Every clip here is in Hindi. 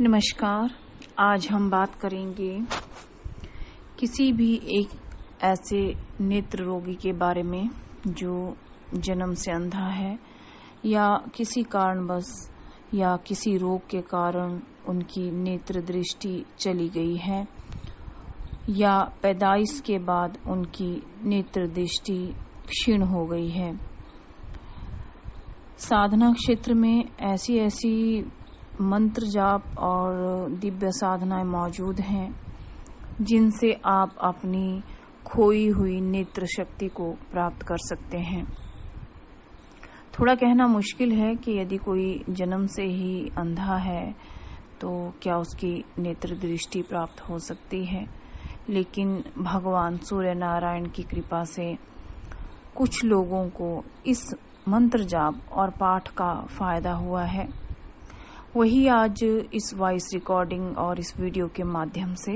नमस्कार। आज हम बात करेंगे किसी भी एक ऐसे नेत्र रोगी के बारे में जो जन्म से अंधा है या किसी कारणवश या किसी रोग के कारण उनकी नेत्र दृष्टि चली गई है या पैदाइश के बाद उनकी नेत्र दृष्टि क्षीण हो गई है। साधना क्षेत्र में ऐसी मंत्र जाप और दिव्य साधनाएं मौजूद हैं जिनसे आप अपनी खोई हुई नेत्र शक्ति को प्राप्त कर सकते हैं। थोड़ा कहना मुश्किल है कि यदि कोई जन्म से ही अंधा है तो क्या उसकी नेत्र दृष्टि प्राप्त हो सकती है, लेकिन भगवान सूर्य नारायण की कृपा से कुछ लोगों को इस मंत्र जाप और पाठ का फायदा हुआ है। वही आज इस वॉइस रिकॉर्डिंग और इस वीडियो के माध्यम से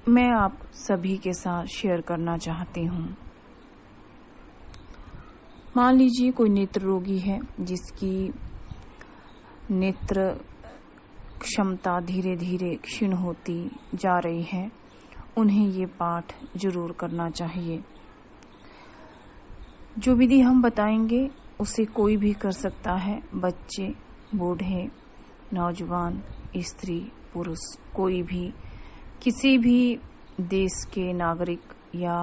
मैं आप सभी के साथ शेयर करना चाहती हूँ। मान लीजिए कोई नेत्र रोगी है जिसकी नेत्र क्षमता धीरे धीरे क्षीण होती जा रही है। उन्हें ये पाठ जरूर करना चाहिए। जो विधि हम बताएंगे उसे कोई भी कर सकता है, बच्चे, बूढ़े, नौजवान, स्त्री, पुरुष, कोई भी, किसी भी देश के नागरिक या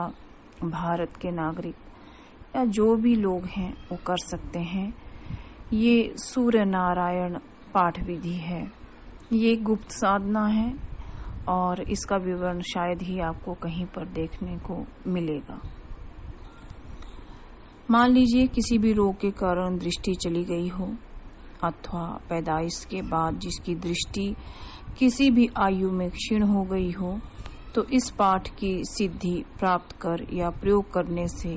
भारत के नागरिक या जो भी लोग हैं वो कर सकते हैं। ये सूर्य नारायण पाठ विधि है। ये गुप्त साधना है और इसका विवरण शायद ही आपको कहीं पर देखने को मिलेगा। मान लीजिए किसी भी रोग के कारण दृष्टि चली गई हो अथवा पैदाइश के बाद जिसकी दृष्टि किसी भी आयु में क्षीण हो गई हो, तो इस पाठ की सिद्धि प्राप्त कर या प्रयोग करने से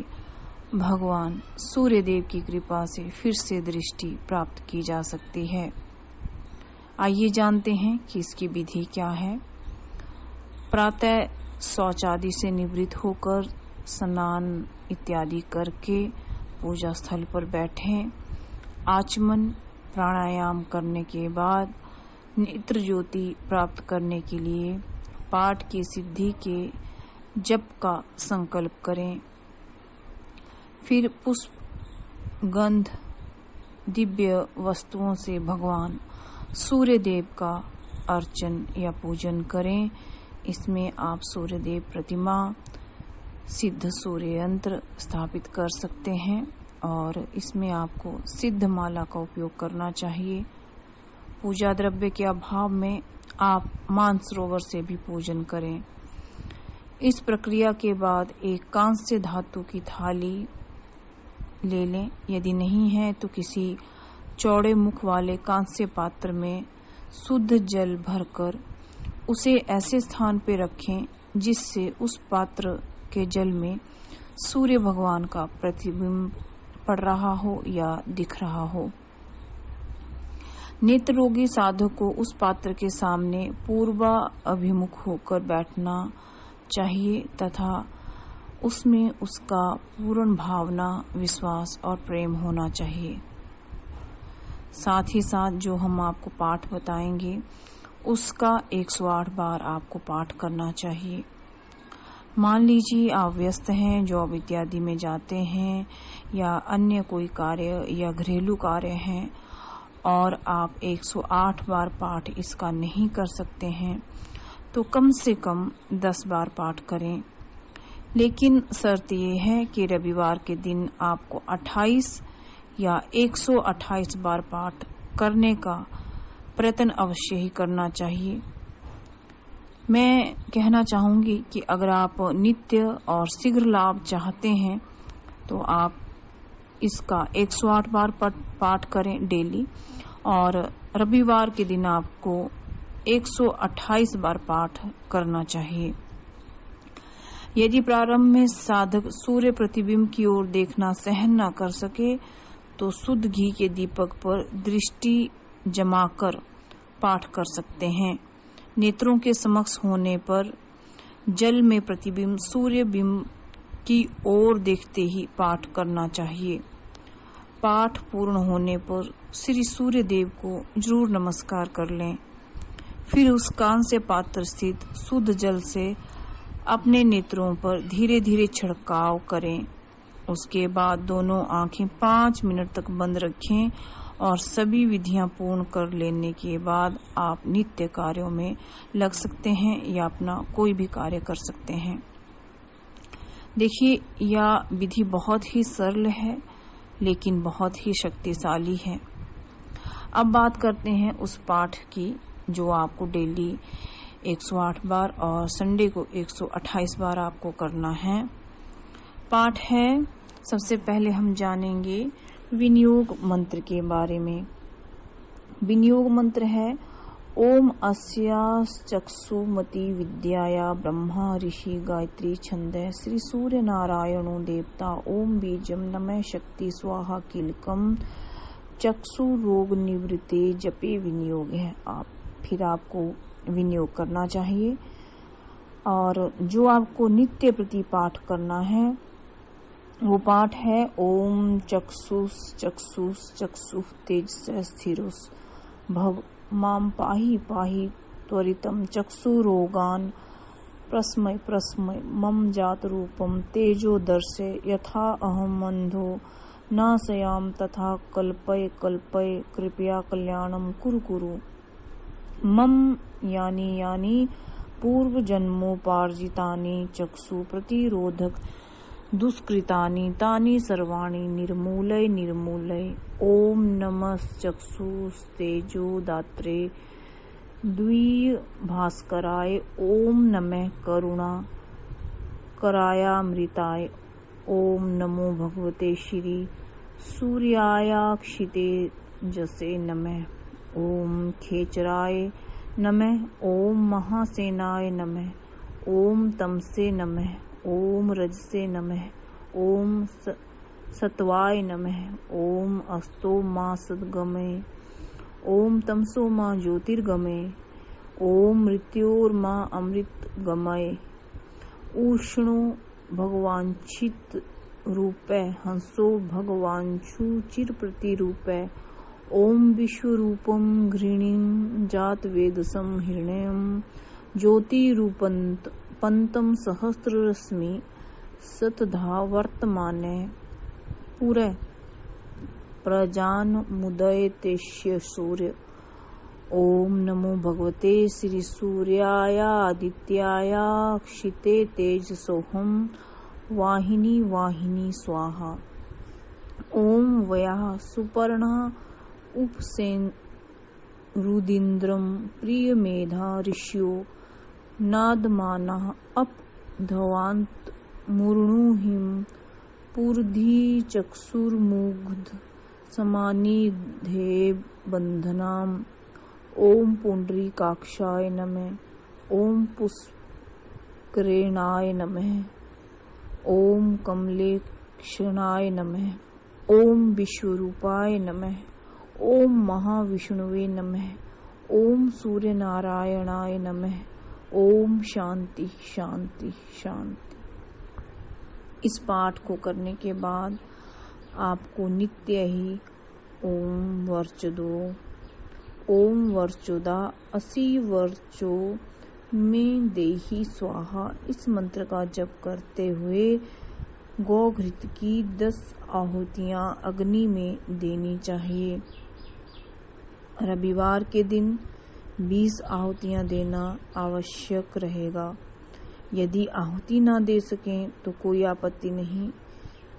भगवान सूर्य देव की कृपा से फिर से दृष्टि प्राप्त की जा सकती है। आइए जानते हैं कि इसकी विधि क्या है। प्रातः शौच आदि से निवृत्त होकर स्नान इत्यादि करके पूजा स्थल पर बैठें। आचमन प्राणायाम करने के बाद नेत्र ज्योति प्राप्त करने के लिए पाठ की सिद्धि के जप का संकल्प करें। फिर पुष्प, गंध, दिव्य वस्तुओं से भगवान सूर्य देव का अर्चन या पूजन करें। इसमें आप सूर्य देव प्रतिमा, सिद्ध सूर्य यंत्र स्थापित कर सकते हैं और इसमें आपको सिद्ध माला का उपयोग करना चाहिए। पूजा द्रव्य के अभाव में आप मानसरोवर से भी पूजन करें। इस प्रक्रिया के बाद एक कांस्य धातु की थाली ले लें। यदि नहीं है तो किसी चौड़े मुख वाले कांस्य पात्र में शुद्ध जल भरकर उसे ऐसे स्थान पर रखें जिससे उस पात्र के जल में सूर्य भगवान का प्रतिबिंब पड़ रहा हो या दिख रहा हो। नेत्र रोगी साधक को उस पात्र के सामने पूर्वाभिमुख होकर बैठना चाहिए तथा उसमें उसका पूर्ण भावना, विश्वास और प्रेम होना चाहिए। साथ ही साथ जो हम आपको पाठ बताएंगे उसका 108 बार आपको पाठ करना चाहिए। मान लीजिए आप व्यस्त हैं, जॉब इत्यादि में जाते हैं या अन्य कोई कार्य या घरेलू कार्य हैं और आप 108 बार पाठ इसका नहीं कर सकते हैं तो कम से कम 10 बार पाठ करें। लेकिन शर्त ये है कि रविवार के दिन आपको 28 या 128 बार पाठ करने का प्रयत्न अवश्य ही करना चाहिए। मैं कहना चाहूंगी कि अगर आप नित्य और शीघ्र लाभ चाहते हैं तो आप इसका 108 बार पाठ करें डेली और रविवार के दिन आपको 128 बार पाठ करना चाहिए। यदि प्रारंभ में साधक सूर्य प्रतिबिंब की ओर देखना सहन न कर सके तो शुद्ध घी के दीपक पर दृष्टि जमाकर पाठ कर सकते हैं। नेत्रों के समक्ष होने पर जल में प्रतिबिंब सूर्य बिंब की ओर देखते ही पाठ करना चाहिए। पाठ पूर्ण होने पर श्री सूर्य देव को जरूर नमस्कार कर लें। फिर उस कांस्य पात्र स्थित शुद्ध जल से अपने नेत्रों पर धीरे धीरे छिड़काव करें। उसके बाद दोनों आंखें 5 मिनट तक बंद रखें और सभी विधियां पूर्ण कर लेने के बाद आप नित्य कार्यों में लग सकते हैं या अपना कोई भी कार्य कर सकते हैं। देखिए, यह विधि बहुत ही सरल है लेकिन बहुत ही शक्तिशाली है। अब बात करते हैं उस पाठ की जो आपको डेली 108 बार और संडे को 128 बार आपको करना है। पाठ है, सबसे पहले हम जानेंगे विनियोग मंत्र के बारे में। विनियोग मंत्र है ओम अस्याश्चक्षुमती विद्याया ब्रह्मा ऋषि गायत्री छंदः श्री सूर्य नारायणो देवता ओम बीजम नमः शक्ति स्वाहा कीलकम चक्षु रोग निवृत्ते जपे विनियोग है। फिर आपको विनियोग करना चाहिए और जो आपको नित्य प्रति पाठ करना है वो पाठ है ओम चक्षुष चक्षुष चक्षुः तेजस स्थिरुष भव माम पाहि पाहि त्वरितम चक्षु रोगान प्रस्मय प्रस्मय मम जात रूपम तेजो दर्शे यथा अहम अंधो नाशयाम तथा कल्पय कल्पय कृपया कल्याणम कुरु कुरु मम यानी पूर्व जन्मोपार्जितानि चक्षु प्रतिरोधक दुष्कृतानि तानि सर्वाणि निर्मूलय निर्मूलय ओम नमः चक्षुस्तेजो दात्रे द्विभास्कराय ओम नमः करुणा करायामृताय ओम नमो भगवते श्री सूर्यायाक्षिते जसे नमः ओम खेचराय नमः ओम महासेनाय नमः ओम तमसे नमः ओम रजसे नमः ओम सत्वाय नमः ओम अस्तो मा सद्गमे ओम तमसो मा ज्योतिर्गमे ओम मृत्योर्मा अमृतगमय उष्णो भगवांचित रूपे हंसो भगवांशु चिर प्रतिरूपे ओम विश्वरूपम घृणीं जात वेदसम हिरण्यम ज्योतिरूपंत पंतम सहस्ररश्मि सतधा वर्तमाने पूरे प्रजान मुदयतेष्य सूर्य ओम नमो भगवते श्री सूर्याय आदित्याय क्षिते तेज सोहम वाहिनी वाहिनी स्वाहा ओम वया सुपर्णा उपसेन रुदिन्द्रम प्रिय मेधा ऋष्यो नादमाना अपध्वांत मूर्णुहिम पूर्धी चक्षुर्मुग्ध समानिधे बंधनाम ओम पुंडरीकाक्षाय नमः ओम पुष्करेणाय नमः ओम कमलेक्षणाय नमः ओम विश्वरूपाय नमः ओम महाविष्णुवे नमः ओम सूर्य नारायणाय नमः ओम शांति शांति शांति। इस पाठ को करने के बाद आपको नित्य ही ओम वर्चदो ओम वर्चोदा असी वर्चो में देही स्वाहा इस मंत्र का जप करते हुए गौघृत की 10 आहुतियां अग्नि में देनी चाहिए। रविवार के दिन 20 आहुतियां देना आवश्यक रहेगा। यदि आहुति ना दे सकें तो कोई आपत्ति नहीं,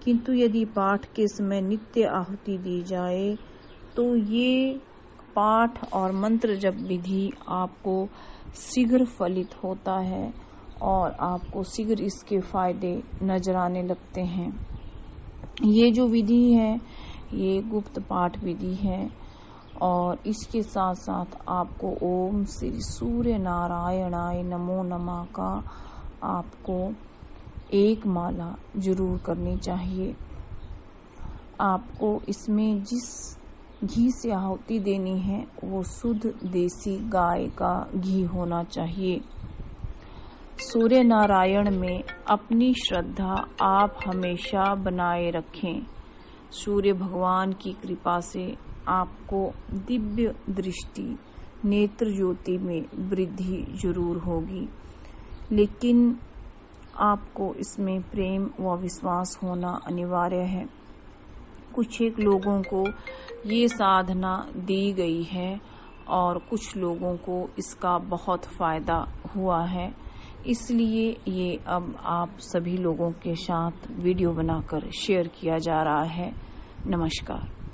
किंतु यदि पाठ के समय नित्य आहुति दी जाए तो ये पाठ और मंत्र जप विधि आपको शीघ्र फलित होता है और आपको शीघ्र इसके फायदे नजर आने लगते हैं। ये जो विधि है ये गुप्त पाठ विधि है और इसके साथ साथ आपको ओम श्री सूर्य नारायणाय नमो नमः का आपको एक माला जरूर करनी चाहिए। आपको इसमें जिस घी से आहुति देनी है वो शुद्ध देसी गाय का घी होना चाहिए। सूर्य नारायण में अपनी श्रद्धा आप हमेशा बनाए रखें। सूर्य भगवान की कृपा से आपको दिव्य दृष्टि, नेत्र ज्योति में वृद्धि जरूर होगी, लेकिन आपको इसमें प्रेम व विश्वास होना अनिवार्य है। कुछ एक लोगों को ये साधना दी गई है और कुछ लोगों को इसका बहुत फायदा हुआ है, इसलिए ये अब आप सभी लोगों के साथ वीडियो बनाकर शेयर किया जा रहा है। नमस्कार।